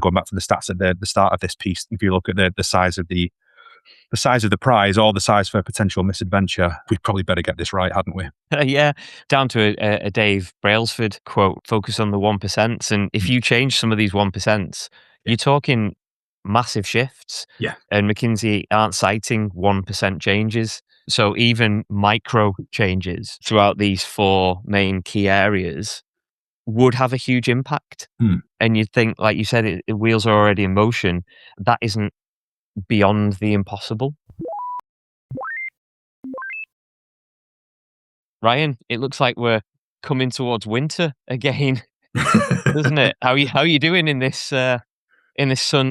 going back to the stats at the start of this piece, if you look at the size of the size of the prize or the size for potential misadventure, we'd probably better get this right, hadn't we? Yeah, down to a Dave Brailsford quote, focus on the 1%. And if you change some of these 1%, you're talking massive shifts. Yeah. And McKinsey aren't citing 1% changes. So even micro changes throughout these 4 main key areas would have a huge impact. And you'd think, like you said, wheels are already in motion. That isn't beyond the impossible. Ryan, it looks like we're coming towards winter again, doesn't it? How are you doing in this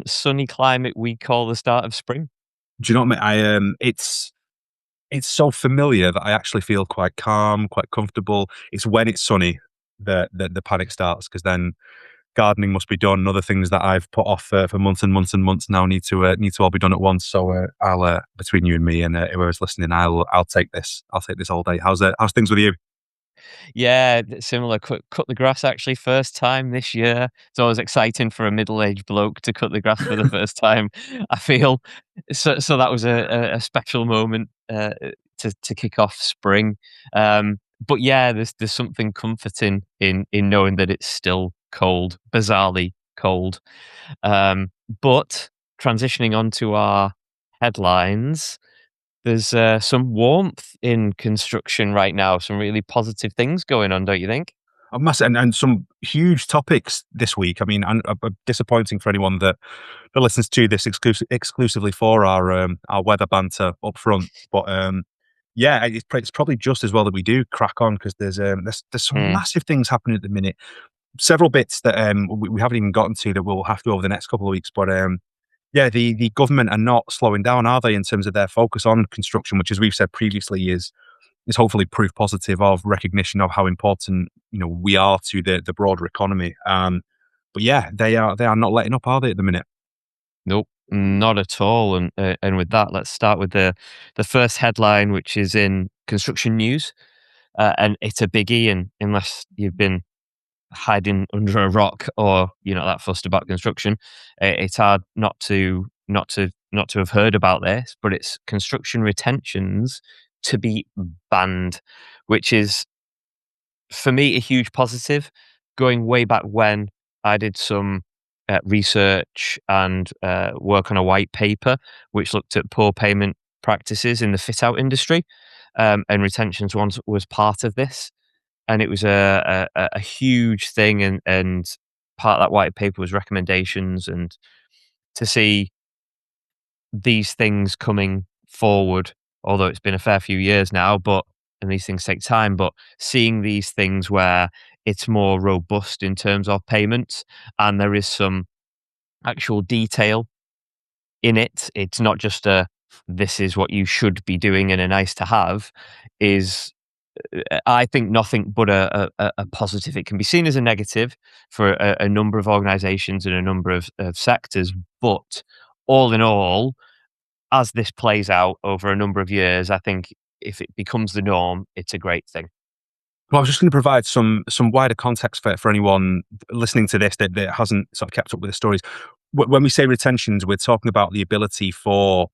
sunny climate we call the start of spring? Do you know what I mean? It's so familiar that I actually feel quite calm, quite comfortable. It's when it's sunny that the panic starts, because then gardening must be done. Other things that I've put off for months and months and months now need to all be done at once. So I'll between you and me and whoever's listening, I'll take this. I'll take this all day. How's things with you? Yeah, similar. Cut the grass actually first time this year. It's always exciting for a middle-aged bloke to cut the grass for the first time, I feel. So that was a special moment to kick off spring. But yeah, there's something comforting in knowing that it's still cold, bizarrely cold. But transitioning onto our headlines, there's some warmth in construction right now, some really positive things going on, don't you think? And some huge topics this week. I mean, and disappointing for anyone that listens to this exclusively for our weather banter up front. But yeah, it's probably just as well that we do crack on, because there's some massive things happening at the minute. Several bits that we haven't even gotten to that we'll have to over the next couple of weeks. But yeah, the government are not slowing down, are they, in terms of their focus on construction, which, as we've said previously, is hopefully proof positive of recognition of how important we are to the broader economy. But yeah, they are not letting up, are they, at the minute? Nope, not at all. And with that, let's start with the first headline, which is in construction news, and it's a biggie. And unless you've been hiding under a rock or you're not that fussed about construction, it's hard not to have heard about this. But it's construction retentions to be banned, which is, for me, a huge positive. Going way back when I did some research and work on a white paper which looked at poor payment practices in the fit out industry, and retentions was part of this, and it was a huge thing, and part of that white paper was recommendations, and to see these things coming forward, although it's been a fair few years now, and these things take time, but seeing these things where it's more robust in terms of payments and there is some actual detail in it, it's not just this is what you should be doing and a nice to have, is I think nothing but a positive. It can be seen as a negative for a number of organizations and a number of sectors, but all in all, as this plays out over a number of years, I think if it becomes the norm, it's a great thing. Well, I was just going to provide some wider context for anyone listening to this that hasn't sort of kept up with the stories. When we say retentions, we're talking about the ability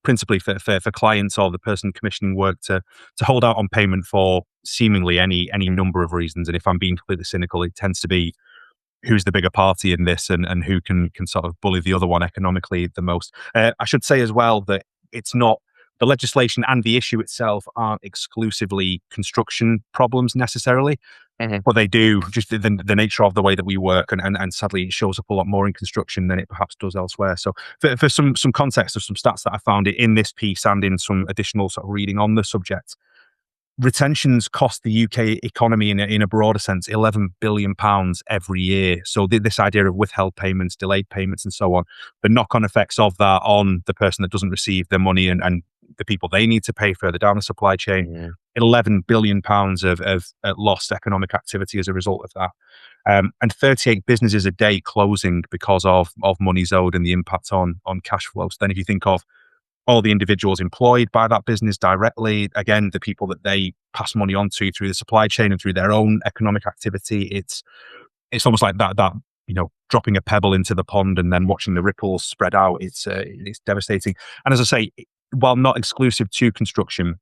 principally for clients or the person commissioning work to hold out on payment for seemingly any number of reasons. And if I'm being completely cynical, it tends to be who's the bigger party in this and who can sort of bully the other one economically the most. I should say as well that it's not, the legislation and the issue itself aren't exclusively construction problems necessarily, but they do, just the nature of the way that we work, and sadly it shows up a lot more in construction than it perhaps does elsewhere. So for some context of some stats that I found in this piece and in some additional sort of reading on the subject, retentions cost the UK economy in a broader sense £11 billion every year. So this idea of withheld payments, delayed payments, and so on, the knock-on effects of that on the person that doesn't receive their money and the people they need to pay further down the supply chain, £11 billion of lost economic activity as a result of that. And 38 businesses a day closing because of monies owed and the impact on cash flows. Then if you think of all the individuals employed by that business directly, again, the people that they pass money on to through the supply chain and through their own economic activity, it's almost like that dropping a pebble into the pond and then watching the ripples spread out. It's devastating. And as I say, while not exclusive to construction,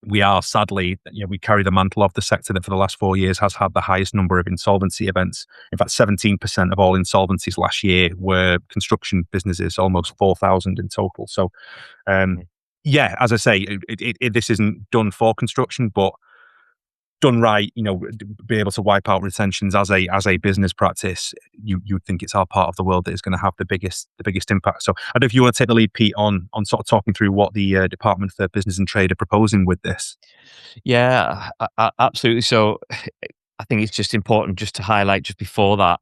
we are sadly, we carry the mantle of the sector that for the last 4 years has had the highest number of insolvency events. In fact, 17% of all insolvencies last year were construction businesses, almost 4,000 in total. So, um, yeah, as I say, this isn't done for construction, but done right, be able to wipe out retentions as a business practice, you would think it's our part of the world that is going to have the biggest impact. So I don't know if you want to take the lead, Pete, on sort of talking through what the Department for Business and Trade are proposing with this. Yeah, absolutely. So I think it's just important just to highlight just before that,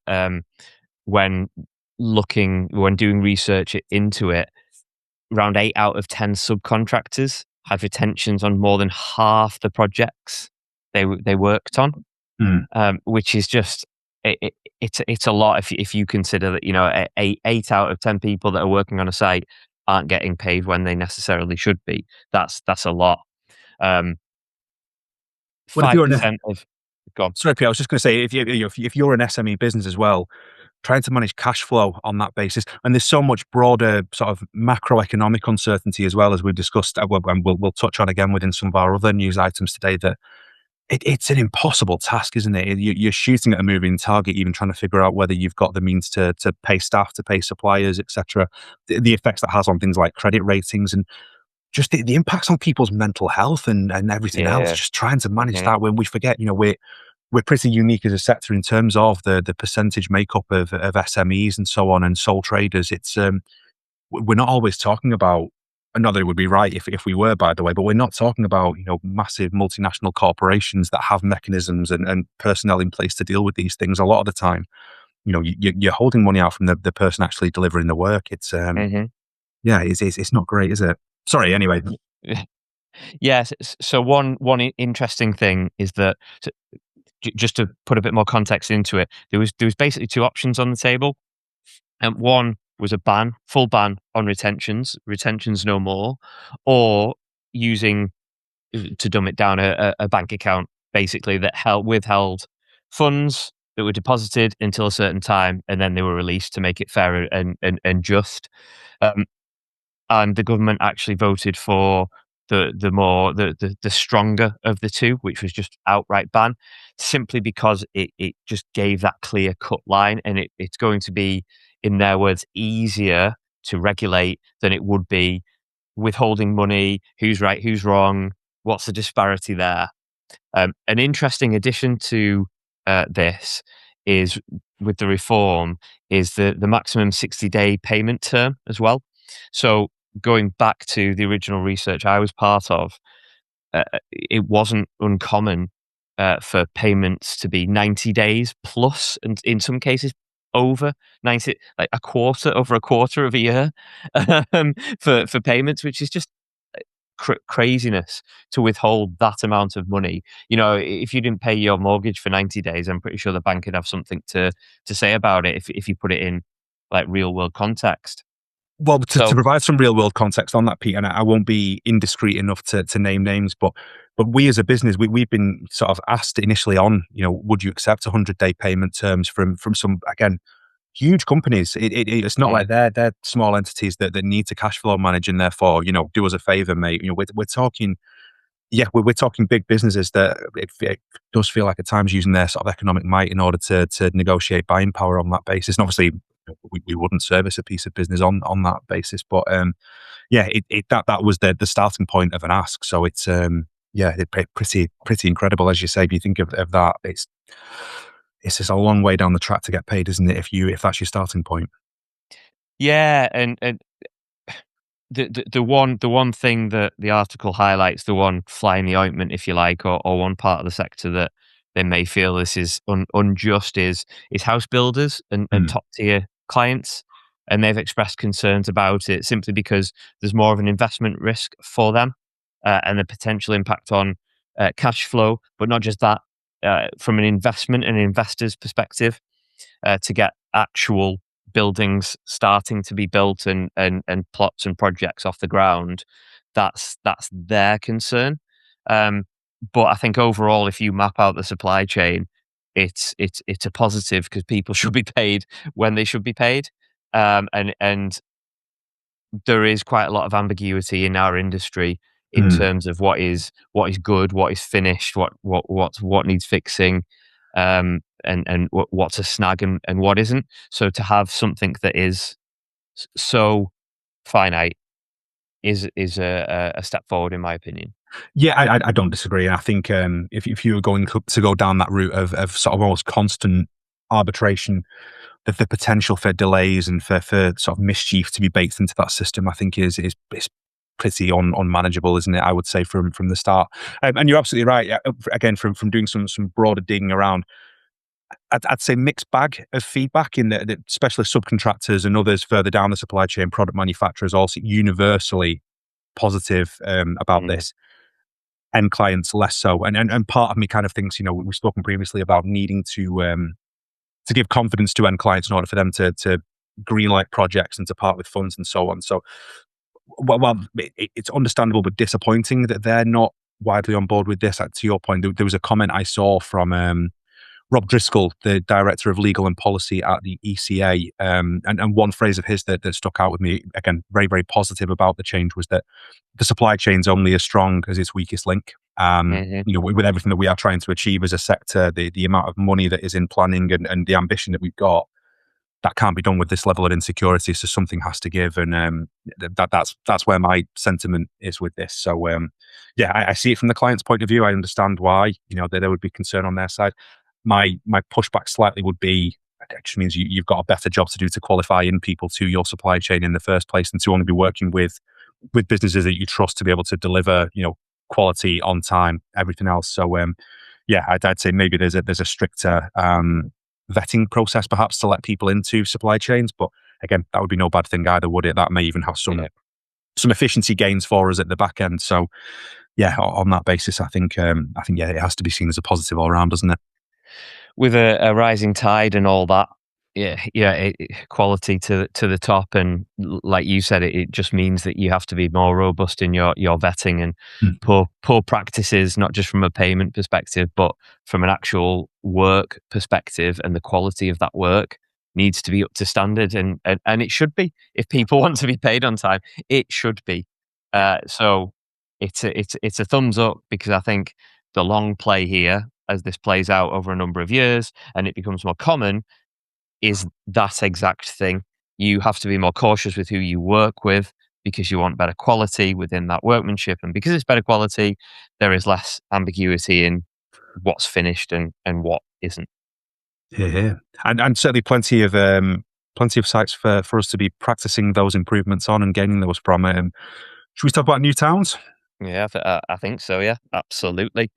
when when doing research into it, around 8 out of 10 subcontractors had retentions on more than half the projects they worked on, Mm. which is just it's a lot if you consider that 8 out of 10 people that are working on a site aren't getting paid when they necessarily should be. That's a lot. Um, Well, if five you're an percent of gone. sorry, Pete, I was just going to say, if you're an SME business as well, trying to manage cash flow on that basis, and there's so much broader sort of macroeconomic uncertainty as well, as we've discussed, and we'll touch on again within some of our other news items today, that it's an impossible task, isn't it? You're shooting at a moving target, even trying to figure out whether you've got the means to pay staff, to pay suppliers, etc. The effects that has on things like credit ratings, and just the impacts on people's mental health and everything else. Yeah. Just trying to manage Mhm. that when we forget, we're pretty unique as a sector in terms of the percentage makeup of SMEs and so on, and sole traders. We're not always talking about. Not that it would be right if we were, by the way, but we're not talking about massive multinational corporations that have mechanisms and personnel in place to deal with these things. A lot of the time, you're holding money out from the person actually delivering the work. Mhm. Yeah, it's not great, is it? Sorry. Anyway. Yes. So one interesting thing is that just to put a bit more context into it, there was basically two options on the table, and one was a full ban on retentions no more, or using to dumb it down a bank account basically that withheld funds that were deposited until a certain time, and then they were released to make it fair and just. Um, and the government actually voted for the stronger of the two, which was just outright ban, simply because it just gave that clear cut line, and it's going to be, in their words, easier to regulate than it would be withholding money. Who's right? Who's wrong? What's the disparity there? An interesting addition to this is with the reform is the maximum 60-day payment term as well. So going back to the original research I was part of, it wasn't uncommon for payments to be 90 days plus, and in some cases over 90, like over a quarter of a year, for payments, which is just craziness to withhold that amount of money. If you didn't pay your mortgage for 90 days, I'm pretty sure the bank could have something to say about it if you put it in like real world context. Well, to So, provide some real world context on that, Pete, and I won't be indiscreet enough to name names, but we as a business, we've been sort of asked initially on, would you accept 100-day payment terms from some, again, huge companies. It's not like mm, they're small entities that need to cash flow manage, and therefore, do us a favor, mate. We're talking. Yeah, we're talking big businesses that it does feel like at times using their sort of economic might in order to negotiate buying power on that basis. And obviously, we wouldn't service a piece of business on that basis. But yeah, that was the starting point of an ask. So it's yeah, pretty incredible, as you say. If you think of that, it's just a long way down the track to get paid, isn't it? If that's your starting point. yeah, and the one thing that the article highlights, the one fly in the ointment, if you like, or one part of the sector that they may feel this is unjust is house builders and Mm. top tier clients, and they've expressed concerns about it simply because there's more of an investment risk for them, and the potential impact on cash flow, but not just that, from an investment and investor's perspective, to get actual buildings starting to be built and plots and projects off the ground. That's their concern. But I think overall, if you map out the supply chain, it's a positive because people should be paid when they should be paid. And there is quite a lot of ambiguity in our industry in Mm. terms of what is good, what is finished, what needs fixing, and what's a snag and what isn't. So to have something that is so finite is a step forward in my opinion. Yeah, I don't disagree. I think if you were going to go down that route of sort of almost constant arbitration, the potential for delays and for sort of mischief to be baked into that system, I think is pretty unmanageable, isn't it? I would say from the start. And you're absolutely right. Yeah, again, from doing some broader digging around, I'd say mixed bag of feedback in that specialist subcontractors and others further down the supply chain, product manufacturers, also universally positive about Mm, this. End clients less so. And part of me kind of thinks, we've spoken previously about needing to give confidence to end clients in order for them to greenlight projects and to part with funds and so on. So, while it's understandable but disappointing that they're not widely on board with this. To your point, there was a comment I saw from Rob Driscoll, the director of legal and policy at the ECA, and one phrase of his that stuck out with me, again, very, very positive about the change, was that the supply chain's only as strong as its weakest link. mhm, With everything that we are trying to achieve as a sector, the amount of money that is in planning and the ambition that we've got, that can't be done with this level of insecurity. So something has to give, and that's where my sentiment is with this. So yeah, I see it from the client's point of view. I understand why there would be concern on their side. My pushback slightly would be, it just means you've got a better job to do to qualify in people to your supply chain in the first place, and to only be working with businesses that you trust to be able to deliver quality on time, everything else. So yeah, I'd say maybe there's a stricter vetting process perhaps to let people into supply chains. But again, that would be no bad thing either, would it? That may even have some yeah. efficiency gains for us at the back end. So yeah, on that basis, I think yeah, it has to be seen as a positive all around, doesn't it? With a rising tide and all that, yeah, quality to the top, and like you said, it just means that you have to be more robust in your vetting and Mm. poor practices, not just from a payment perspective, but from an actual work perspective, and the quality of that work needs to be up to standard, and it should be. If people want to be paid on time, it should be. So it's a thumbs up, because I think the long play here, as this plays out over a number of years and it becomes more common, is that exact thing. You have to be more cautious with who you work with, because you want better quality within that workmanship. And because it's better quality, there is less ambiguity in what's finished and what isn't. Yeah, yeah. And certainly plenty of sites for us to be practicing those improvements on and gaining those from. Should we talk about new towns? Yeah, I think so. Yeah, absolutely.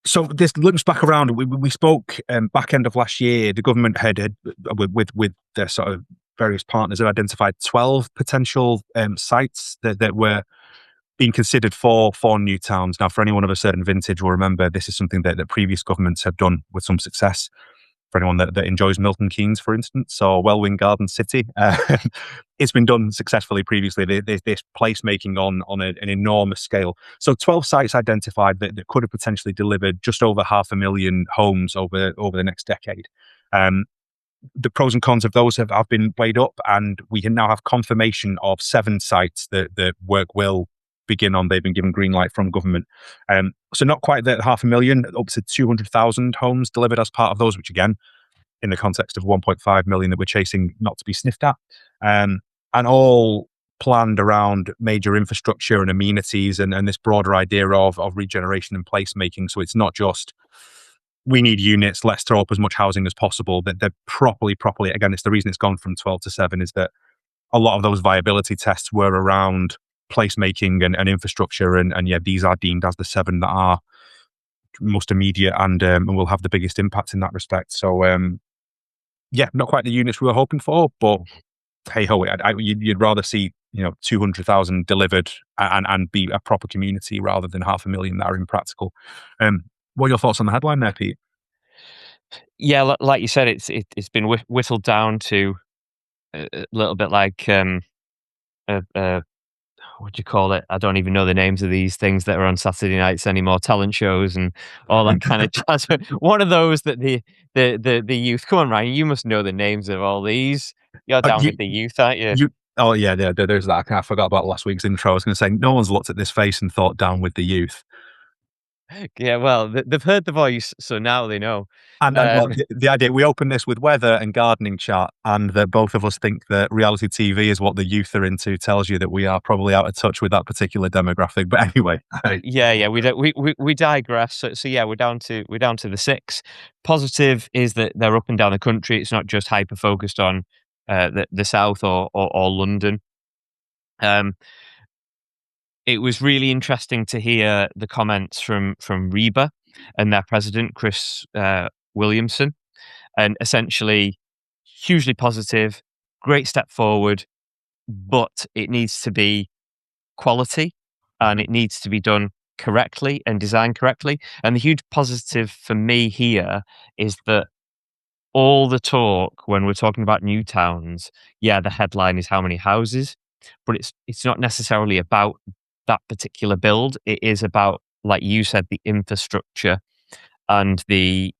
So this looks back around. We spoke back end of last year. The government had with their sort of various partners had identified 12 potential sites that were being considered for new towns. Now, for anyone of a certain vintage will remember, this is something that previous governments have done with some success. For anyone that enjoys Milton Keynes, for instance, or Welwyn Garden City, it's been done successfully previously. This placemaking on an enormous scale. So 12 sites identified that could have potentially delivered just over 500,000 homes over the next decade. Um, the pros and cons of those have been weighed up, and we can now have confirmation of 7 sites that the work will begin on. They've been given green light from government. So not quite that 500,000, up to 200,000 homes delivered as part of those, which again, in the context of 1.5 million that we're chasing, not to be sniffed at. And all planned around major infrastructure and amenities and this broader idea of regeneration and placemaking. So it's not just we need units, let's throw up as much housing as possible. That they're properly, again, it's the reason it's gone from 12 to 7 is that a lot of those viability tests were around placemaking and infrastructure. And yeah, these are deemed as the 7 that are most immediate and will have the biggest impact in that respect. So yeah, not quite the units we were hoping for, but hey ho, you'd rather see 200,000 delivered and be a proper community rather than 500,000 that are impractical. What are your thoughts on the headline there, Pete? Yeah, like you said, it's been whittled down to a little bit like a what do you call it? I don't even know the names of these things that are on Saturday nights anymore, talent shows and all that kind of jazz. One of those that the youth, come on, Ryan, you must know the names of all these. You're down You, with the youth, aren't you? you, oh yeah, there's that. I forgot about last week's intro. I was going to say, no one's looked at this face and thought down with the youth. Yeah, well, they've heard the voice, so now they know. And well, Um, the idea we open this with weather and gardening chat, and that both of us think that reality TV is what the youth are into, tells you that we are probably out of touch with that particular demographic. But anyway, yeah, we don't we digress. So yeah, we're down to the six. Positive is that they're up and down the country. It's not just hyper focused on the south or London. Um, it was really interesting to hear the comments from Reba and their president Chris Williamson, and essentially hugely positive, great step forward, but it needs to be quality and it needs to be done correctly and designed correctly. And the huge positive for me here is that all the talk when we're talking about new towns, yeah, the headline is how many houses, but it's not necessarily about that particular build. It is about, like you said, the infrastructure and the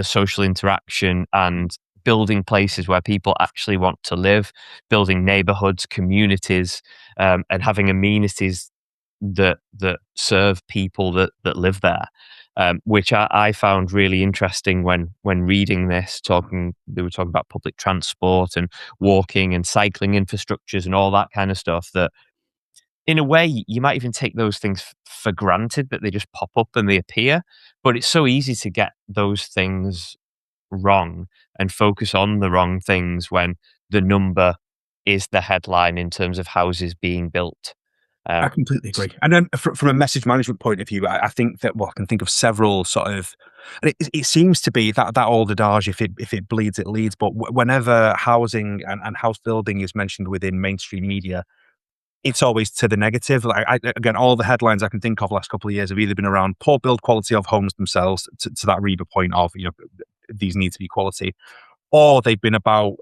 social interaction and building places where people actually want to live, building neighborhoods, communities, and having amenities that serve people that live there, which I found really interesting when reading this. They were talking about public transport and walking and cycling infrastructures and all that kind of stuff. That in a way you might even take those things for granted that they just pop up and they appear, but it's so easy to get those things wrong and focus on the wrong things when the number is the headline in terms of houses being built. I Um, completely agree. And then from a message management point of view, I think that, well, I can think of several sort of, and it seems to be that old adage, if it bleeds, it leads. But whenever housing and house building is mentioned within mainstream media, it's always to the negative. Like again, all the headlines I can think of last couple of years have either been around poor build quality of homes themselves, to that Reba point of, these need to be quality, or they've been about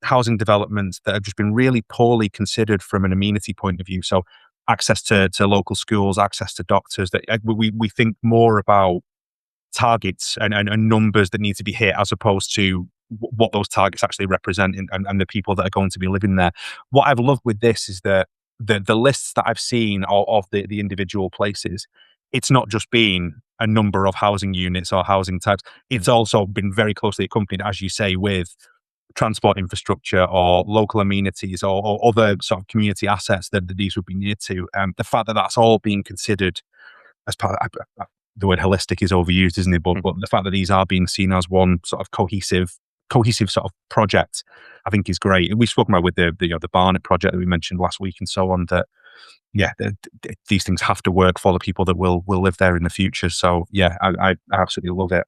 housing developments that have just been really poorly considered from an amenity point of view. So access to local schools, access to doctors. That we think more about targets and numbers that need to be hit as opposed to what those targets actually represent, and the people that are going to be living there. What I've loved with this is that the lists that I've seen of the individual places, it's not just been a number of housing units or housing types. It's also been very closely accompanied, as you say, with transport infrastructure or local amenities or other sort of community assets that these would be near to. The fact that that's all being considered as part of, the word holistic is overused, isn't it? But the fact that these are being seen as one sort of cohesive sort of project, I think is great. And we've spoken about with the Barnet project that we mentioned last week and so on, that yeah, these things have to work for the people that will live there in the future. So yeah, I absolutely love it.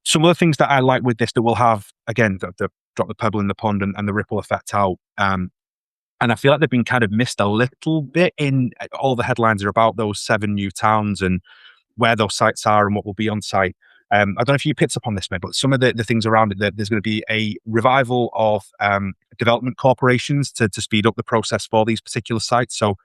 Some other things that I like with this that will have, again, the drop the pebble in the pond and the ripple effect out. And I feel like they've been kind of missed a little bit in all the headlines are about those 7 new towns and where those sites are and what will be on site. I don't know if you picked up on this, mate, but some of the things around it, that there's going to be a revival of development corporations to speed up the process for these particular sites. So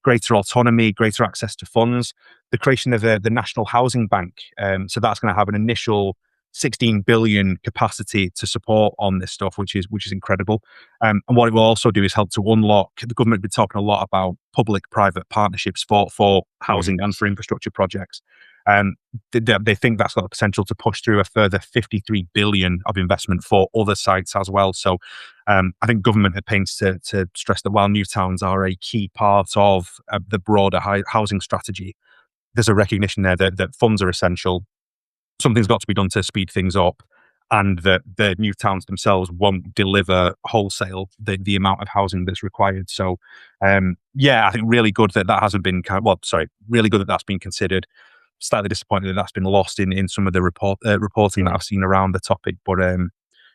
greater autonomy, greater access to funds, the creation of the National Housing Bank. So that's going to have an initial 16 billion capacity to support on this stuff, which is incredible. And what it will also do is help to unlock. The government have been talking a lot about public-private partnerships for housing and for infrastructure projects. They think that's got the potential to push through a further 53 billion of investment for other sites as well. So I think government are pains to stress that while new towns are a key part of the broader housing strategy, there's a recognition there that funds are essential. Something's got to be done to speed things up, and that the new towns themselves won't deliver wholesale the amount of housing that's required. So, yeah, I think really good that hasn't been really good that that's been considered. Slightly disappointed that that's been lost in some of the reporting that I've seen around the topic. But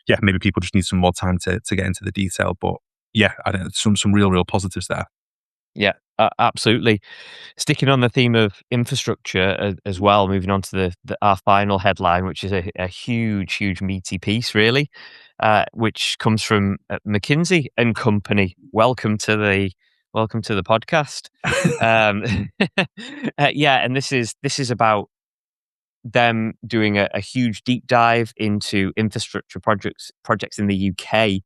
yeah, maybe people just need some more time to get into the detail. But yeah, I think some real positives there. Yeah, absolutely. Sticking on the theme of infrastructure as well, moving on to our final headline, which is a huge meaty piece, really, which comes from McKinsey and Company. Welcome to the welcome to the podcast. Um, yeah, and this is about them doing a huge deep dive into infrastructure projects in the UK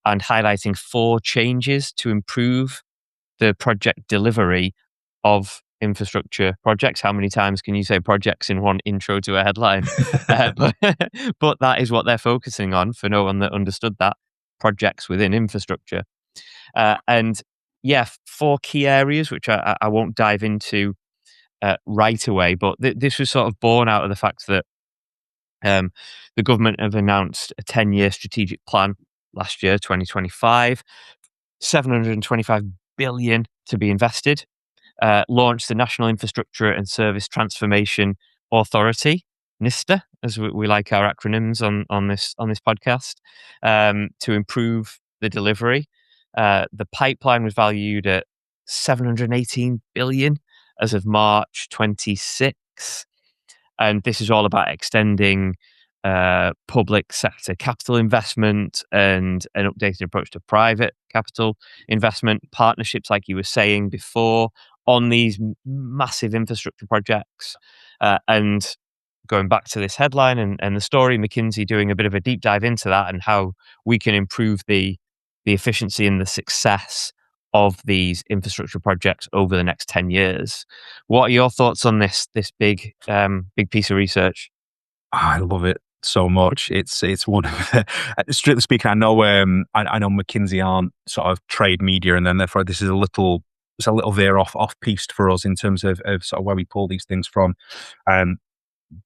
and highlighting 4 changes to improve the project delivery of infrastructure projects. How many times can you say projects in one intro to a headline? But, but that is what they're focusing on for no one that understood that projects within infrastructure. And yeah, 4 key areas, which I won't dive into right away, but this was sort of born out of the fact that um, the government have announced a 10-year strategic plan last year, 2025, 725 billion to be invested, launched the National Infrastructure and Service Transformation Authority, NISTA, as we like our acronyms on this podcast, to improve the delivery. The pipeline was valued at 718 billion as of March 26, and this is all about extending public sector capital investment and an updated approach to private capital investment, partnerships, like you were saying before, on these massive infrastructure projects. And going back to this headline and the story, McKinsey doing a bit of a deep dive into that and how we can improve the efficiency and the success of these infrastructure projects over the next 10 years. What are your thoughts on this big piece of research? I love it so much. It's one of the, strictly speaking, I know I know McKinsey aren't sort of trade media, and then therefore this is it's a little veer off piste for us in terms of sort of where we pull these things from. Um,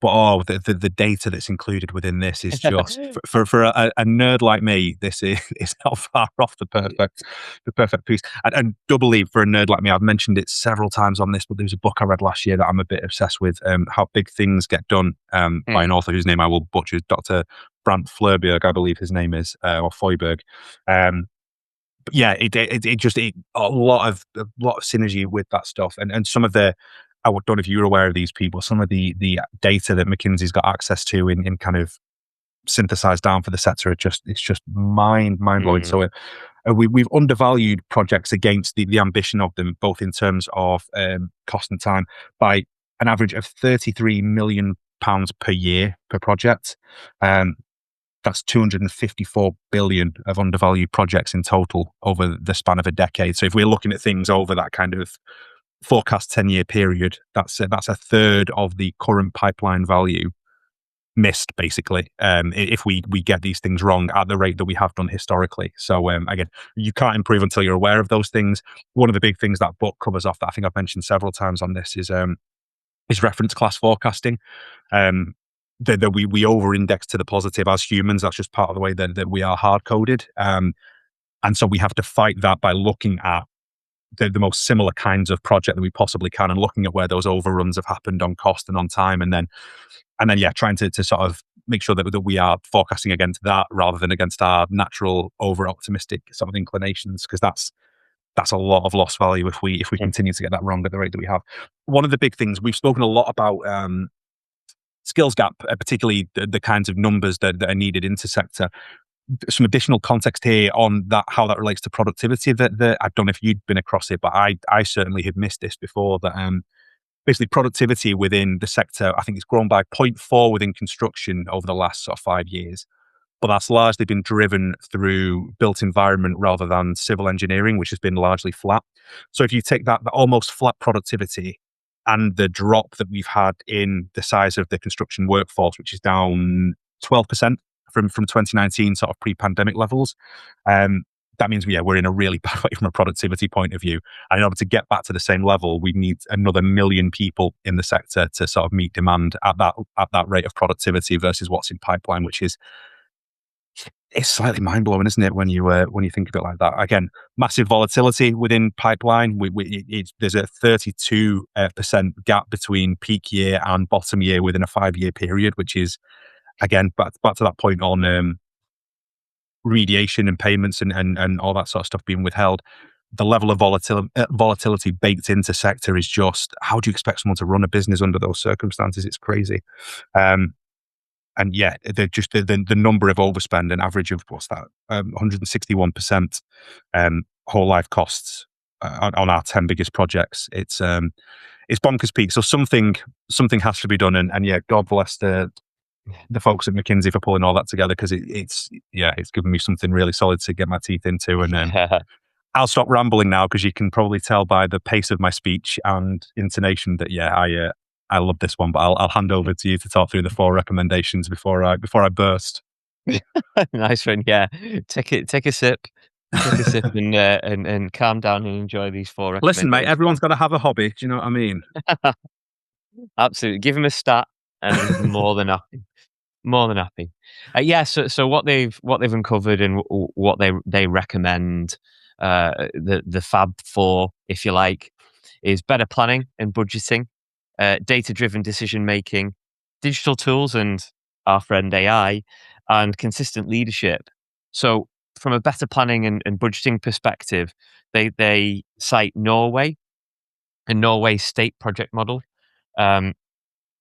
but the data that's included within this is just for a nerd like me. This is not far off the perfect piece. And doubly for a nerd like me, I've mentioned it several times on this. But there was a book I read last year that I'm a bit obsessed with. How Big Things Get Done, by an author whose name I will butcher, Dr. Brant Fleurberg, I believe his name is, or Feuerberg. But yeah, a lot of synergy with that stuff, and some of the, I don't know if you're aware of these people. Some of the data that McKinsey's got access to in kind of synthesized down for the sector, it's just mind blowing. Mm. So we've undervalued projects against the ambition of them, both in terms of cost and time, by an average of 33 million pounds per year per project. That's 254 billion of undervalued projects in total over the span of a decade. So if we're looking at things over that kind of forecast 10-year period, that's a third of the current pipeline value missed, basically, if we get these things wrong at the rate that we have done historically. So again, you can't improve until you're aware of those things. One of the big things that book covers off that I think I've mentioned several times on this is reference class forecasting. That we over-index to the positive as humans. That's just part of the way that we are hard-coded. And so we have to fight that by looking at the most similar kinds of project that we possibly can, and looking at where those overruns have happened on cost and on time, and then yeah, trying to sort of make sure that we are forecasting against that rather than against our natural over-optimistic sort of inclinations, because that's a lot of lost value if we Mm. continue to get that wrong at the rate that we have. One of the big things we've spoken a lot about, skills gap, particularly the kinds of numbers that are needed into sector. Some additional context here on that, how that relates to productivity. That I don't know if you'd been across it, but I certainly had missed this before. That basically productivity within the sector, I think it's grown by 0.4 within construction over the last sort of 5 years. But that's largely been driven through built environment rather than civil engineering, which has been largely flat. So if you take that almost flat productivity and the drop that we've had in the size of the construction workforce, which is down 12% from 2019 sort of pre-pandemic levels, that means we're in a really bad way from a productivity point of view. And in order to get back to the same level, we need another million people in the sector to sort of meet demand at that rate of productivity versus what's in pipeline, which is, it's slightly mind blowing, isn't it, when you think of it like that? Again, massive volatility within pipeline. There's a 32% gap between peak year and bottom year within a 5-year period, which is, again, back to that point on remediation and payments and all that sort of stuff being withheld. The level of volatility baked into sector is just, how do you expect someone to run a business under those circumstances? It's crazy. And yeah, the number of overspend, an average of, what's that, 161% whole life costs on our 10 biggest projects. It's bonkers peak. So something has to be done. And yeah, God bless the folks at McKinsey for pulling all that together, because it's given me something really solid to get my teeth into. And Yeah. I'll stop rambling now, because you can probably tell by the pace of my speech and intonation that I love this one. But I'll hand over to you to talk through the 4 recommendations before I burst. Nice one. Yeah. Take a sip. Take a sip and calm down and enjoy these 4 Listen, mate, recommendations. everyone's got to have a hobby. Do you know what I mean? Absolutely. Give him a stat and he's more than happy. More than happy. Yeah, so what they've uncovered and what they recommend, the Fab Four, if you like, is better planning and budgeting, data-driven decision making, digital tools, and our friend AI, and consistent leadership. So, from a better planning and budgeting perspective, they cite Norway and Norway's state project model. Um,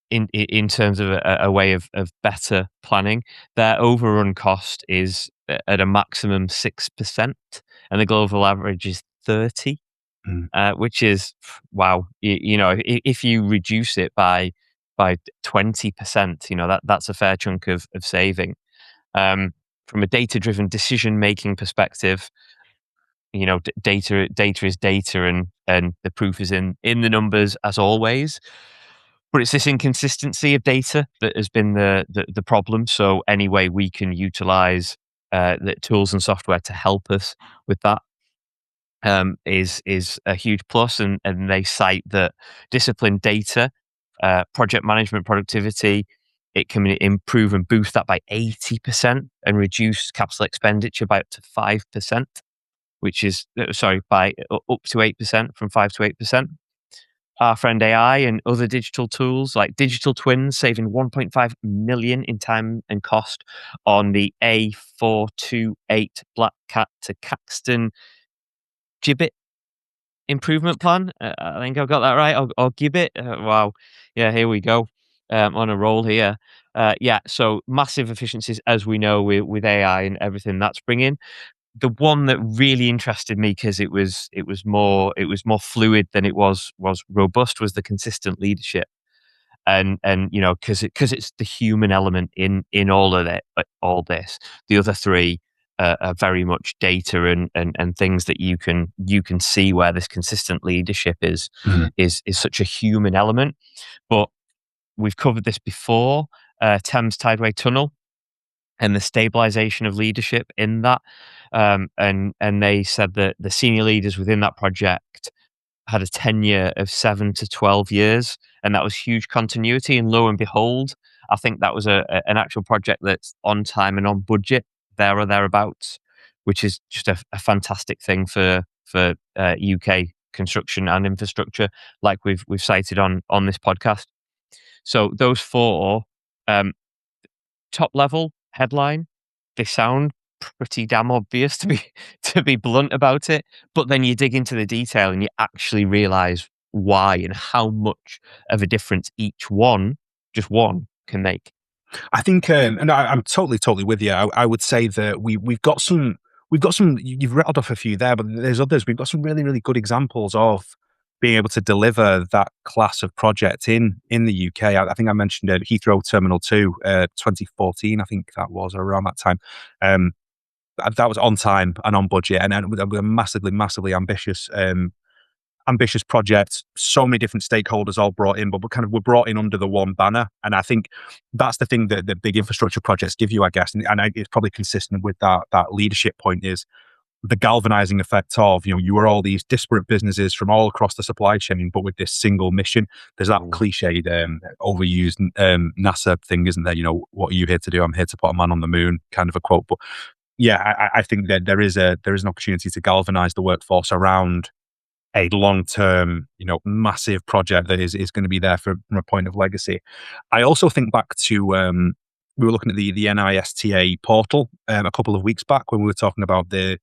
in terms of a way of better planning, their overrun cost is at a maximum 6%, and the global average is 30, Mm. which is wow. If you reduce it by 20%, that's a fair chunk of saving. From a data-driven decision-making perspective, data is data, and the proof is in the numbers as always. But it's this inconsistency of data that has been the problem. So any way we can utilize the tools and software to help us with that, is a huge plus. And they cite that disciplined data, project management productivity, it can improve and boost that by 80% and reduce capital expenditure by up to 5%, which is by up to 8%, from 5 to 8%. Our friend AI and other digital tools like digital twins, saving 1.5 million in time and cost on the A428 Black Cat to Caxton Gibbet improvement plan. I think I've got that right. Or Gibbet. Wow. Yeah, here we go. On a roll here. Yeah, so massive efficiencies, as we know, with AI and everything that's bringing. The one that really interested me, because it was more fluid than it was robust, was the consistent leadership. And because it's the human element in all of it, all this. The other 3 are very much data and things that you can see where this consistent leadership is Mm. is is such a human element. But we've covered this before. Thames Tideway Tunnel and the stabilization of leadership in that. And they said that the senior leaders within that project had a tenure of 7 to 12 years, and that was huge continuity. And lo and behold, I think that was an actual project that's on time and on budget, there or thereabouts, which is just a fantastic thing for UK construction and infrastructure, like we've cited on this podcast. So those 4, um, top level headline, they sound pretty damn obvious, to be to be blunt about it. But then you dig into the detail and you actually realize why and how much of a difference each one, just one, can make. I think, and I'm totally with you. I would say that we've got some. You've rattled off a few there, but there's others. We've got some really really good examples of being able to deliver that class of project in the UK. I think I mentioned Heathrow Terminal 2, 2014. I think that was around that time. That was on time and on budget, and with a massively ambitious project. So many different stakeholders all brought in, but we're brought in under the one banner. And I think that's the thing that the big infrastructure projects give you, I guess. And it's probably consistent with that leadership point, is the galvanizing effect of, you are all these disparate businesses from all across the supply chain, but with this single mission. There's that Mm. cliched, overused NASA thing, isn't there? What are you here to do? I'm here to put a man on the moon, kind of a quote. But yeah, I think that there is an opportunity to galvanize the workforce around a long-term, massive project that is going to be there from a point of legacy. I also think back to, we were looking at the NISTA portal a couple of weeks back, when we were talking about the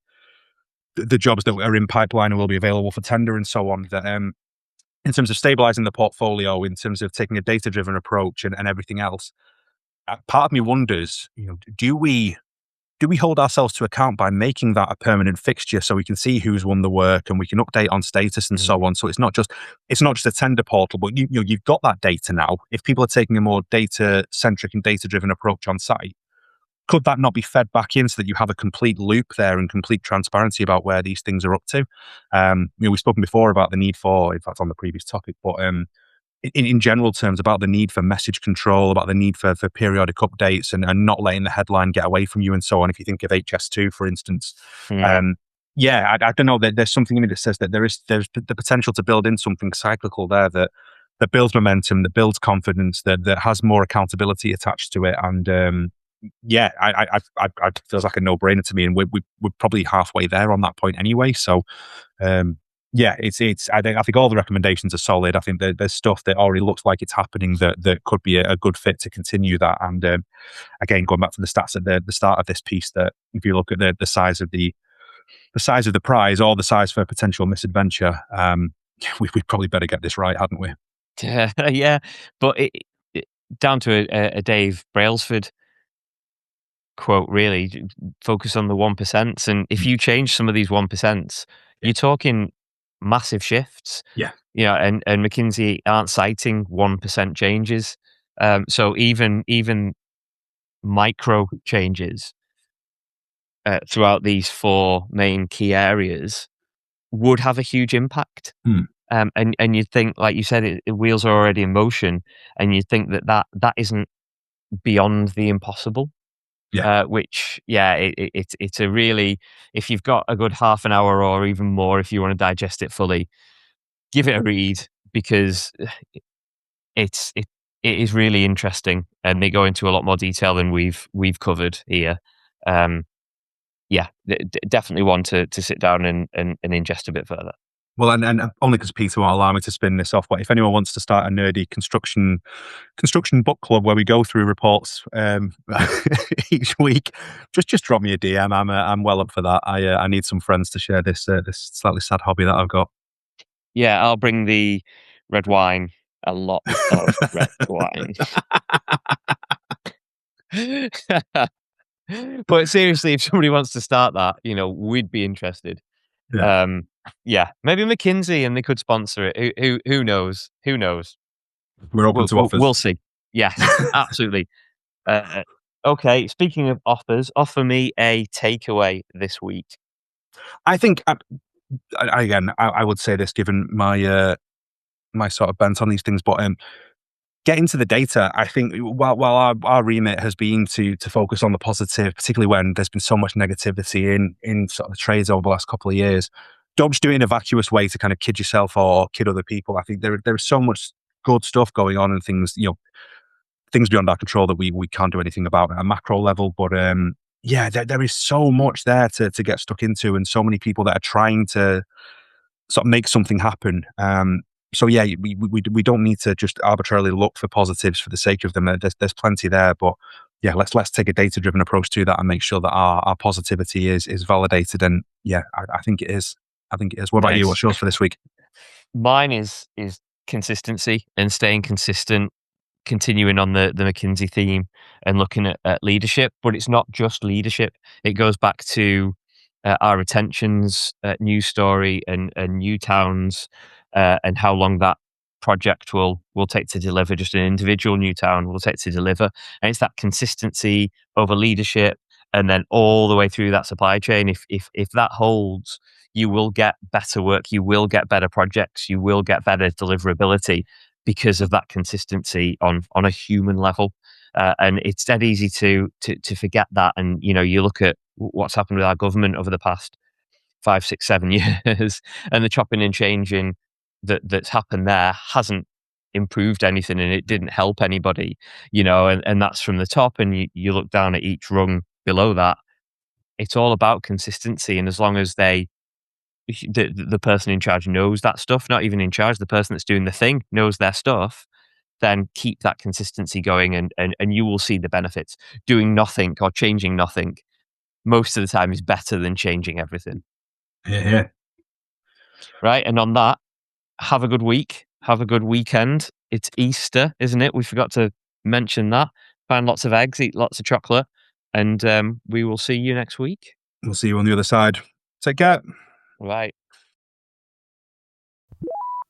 jobs that are in pipeline and will be available for tender and so on. That in terms of stabilizing the portfolio, in terms of taking a data-driven approach and everything else, part of me wonders, do we do we hold ourselves to account by making that a permanent fixture so we can see who's won the work and we can update on status and so on? So it's not just a tender portal, but you've got that data now. If people are taking a more data centric and data driven approach on site, could that not be fed back in so that you have a complete loop there and complete transparency about where these things are up to? We've spoken before about the need for, in fact, on the previous topic, but in general terms, about the need for message control, about the need for periodic updates and not letting the headline get away from you and so on. If you think of HS2, for instance, Mm. I don't know. There's something in me that says that there's the potential to build in something cyclical there that builds momentum, that builds confidence, that has more accountability attached to it. And I feels like a no-brainer to me, and we're probably halfway there on that point anyway. So, it's. I think all the recommendations are solid. I think there's stuff that already looks like it's happening that could be a good fit to continue that. And again, going back to the stats at the start of this piece, that if you look at the size of the size of the prize or the size for potential misadventure, we probably better get this right, hadn't we? Yeah, but down to a Dave Brailsford quote, really. Focus on the 1%. And if you change some of these 1%, Yeah. you're talking massive shifts. Yeah. And McKinsey aren't citing 1% changes. So even micro changes throughout these four main key areas would have a huge impact. Hmm. And you'd think, like you said, wheels are already in motion, and you'd think that isn't beyond the impossible. Yeah. Which, yeah, it's a really, if you've got a good half an hour or even more, if you want to digest it fully, give it a read, because it is really interesting, and they go into a lot more detail than we've covered here. Definitely one to sit down and ingest a bit further. Well, and only because Peter won't allow me to spin this off, but if anyone wants to start a nerdy construction book club where we go through reports each week, just drop me a DM. I'm well up for that. I need some friends to share this slightly sad hobby that I've got. Yeah, I'll bring the red wine, a lot of red wine. But seriously, if somebody wants to start that, we'd be interested. Yeah, Maybe McKinsey, and they could sponsor it. Who knows? Who knows? we're open to offers. We'll see. Yes, absolutely. Okay, speaking of offers, offer me a takeaway this week. I think again, I would say this given my my sort of bent on these things, but get into the data. I think while our remit has been to focus on the positive, particularly when there's been so much negativity in sort of the trades over the last couple of years, don't just do it in a vacuous way to kind of kid yourself or kid other people. I think there is so much good stuff going on and things, things beyond our control that we can't do anything about at a macro level. But there is so much there to get stuck into, and so many people that are trying to sort of make something happen. So yeah, we don't need to just arbitrarily look for positives for the sake of them. There's plenty there, but yeah, let's take a data driven approach to that and make sure that our positivity is validated. And yeah, I think it is. I think it is. What about you? Nice. What's yours for this week? Mine is consistency and staying consistent, continuing on the McKinsey theme and looking at leadership. But it's not just leadership. It goes back to our retentions, news story, and new towns, and how long that project will take to deliver. Just an individual new town will take to deliver, and it's that consistency over leadership, and then all the way through that supply chain. If that holds, you will get better work, you will get better projects, you will get better deliverability because of that consistency on a human level. And it's dead easy to forget that. And you look at what's happened with our government over the past 5, 6, 7 years, and the chopping and changing that's happened there hasn't improved anything, and it didn't help anybody. And that's from the top, and you look down at each rung below that. It's all about consistency, and as long as the person in charge knows that stuff, not even in charge, the person that's doing the thing knows their stuff, then keep that consistency going, and you will see the benefits. Doing nothing or changing nothing most of the time is better than changing everything. Yeah. Right? And on that, have a good week. Have a good weekend. It's Easter, isn't it? We forgot to mention that. Find lots of eggs, eat lots of chocolate, and we will see you next week. We'll see you on the other side. Take care. Right.